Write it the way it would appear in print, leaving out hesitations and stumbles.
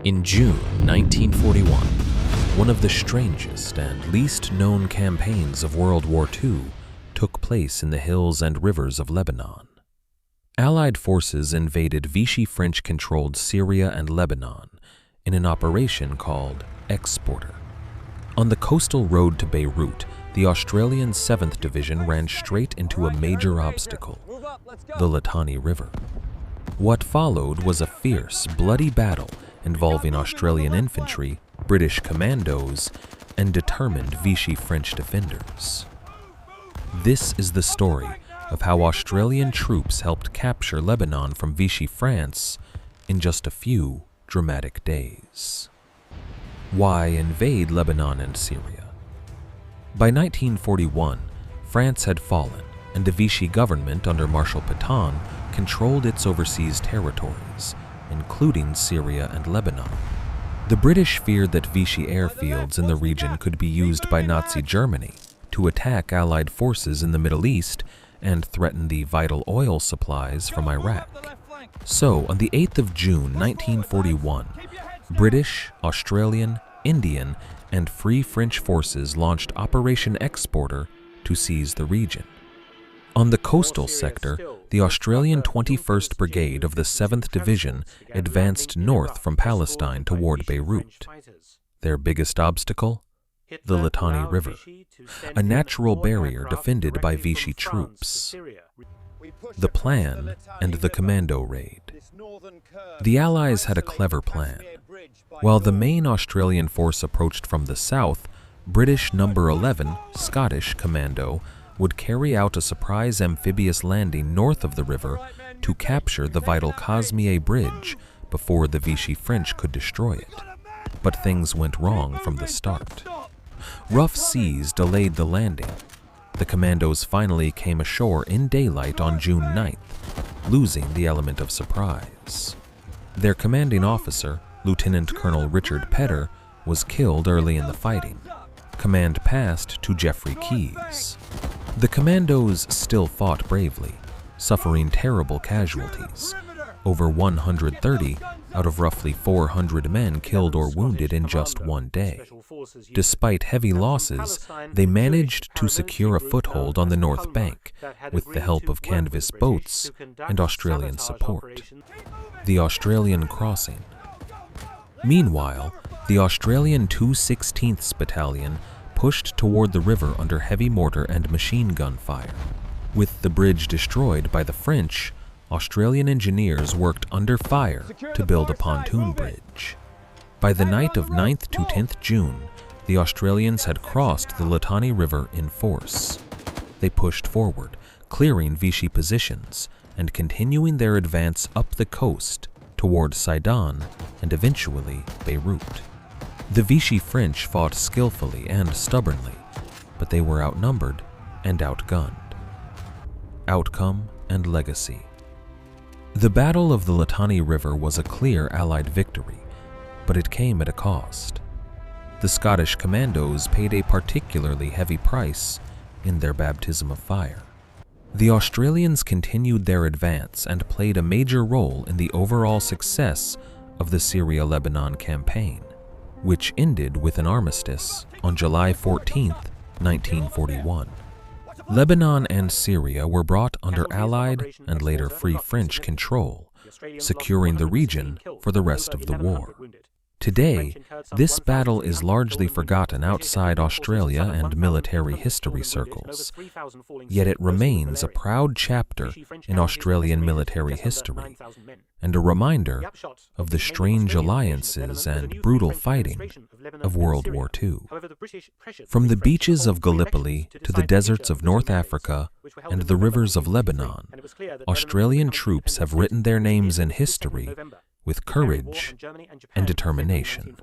In June 1941, one of the strangest and least known campaigns of World War II took place in the hills and rivers of Lebanon. Allied forces invaded Vichy French-controlled Syria and Lebanon in an operation called Exporter. On the coastal road to Beirut, the Australian 7th Division ran straight into a major obstacle, the Litani River. What followed was a fierce, bloody battle involving Australian infantry, British Commandos, and determined Vichy French defenders. This is the story of how Australian troops helped capture Lebanon from Vichy France in just a few dramatic days. Why invade Lebanon and Syria? By 1941, France had fallen, and the Vichy government under Marshal Pétain controlled its overseas territories, including Syria and Lebanon. The British feared that Vichy airfields in the region could be used by Nazi Germany to attack Allied forces in the Middle East and threaten the vital oil supplies from Iraq. So, on the 8th of June 1941, British, Australian, Indian, and Free French forces launched Operation Exporter to seize the region. On the coastal sector, the Australian 21st Brigade of the 7th Division advanced north from Palestine toward Beirut. Their biggest obstacle? The Litani River, a natural barrier defended by Vichy troops. The plan and the commando raid. The Allies had a clever plan. While the main Australian force approached from the south, British No. 11 Scottish Commando would carry out a surprise amphibious landing north of the river to capture the vital Cosmier Bridge before the Vichy French could destroy it. But things went wrong from the start. Rough seas delayed the landing. The commandos finally came ashore in daylight on June 9th, losing the element of surprise. Their commanding officer, Lieutenant Colonel Richard Petter, was killed early in the fighting. Command passed to Geoffrey Keyes. The commandos still fought bravely, suffering terrible casualties. Over 130 out of roughly 400 men killed or wounded in just one day. Despite heavy losses, they managed to secure a foothold on the north bank with the help of canvas boats and Australian support. The Australian Crossing. Meanwhile, the Australian 216th Battalion pushed toward the river under heavy mortar and machine gun fire. With the bridge destroyed by the French, Australian engineers worked under fire to build a pontoon bridge. By the night of 9th to 10th June, the Australians had crossed the Litani River in force. They pushed forward, clearing Vichy positions and continuing their advance up the coast toward Sidon and eventually Beirut. The Vichy French fought skillfully and stubbornly, but they were outnumbered and outgunned. Outcome and legacy. The Battle of the Litani River was a clear Allied victory, but it came at a cost. The Scottish Commandos paid a particularly heavy price in their baptism of fire. The Australians continued their advance and played a major role in the overall success of the Syria-Lebanon campaign, which ended with an armistice on July 14, 1941. Lebanon and Syria were brought under Allied and later Free French control, securing the region for the rest of the war. Today, this battle is largely forgotten outside Australia and military history circles, yet it remains a proud chapter in Australian military history and a reminder of the strange alliances and brutal fighting of World War II. From the beaches of Gallipoli to the deserts of North Africa and the rivers of Lebanon, Australian troops have written their names in history with courage and determination.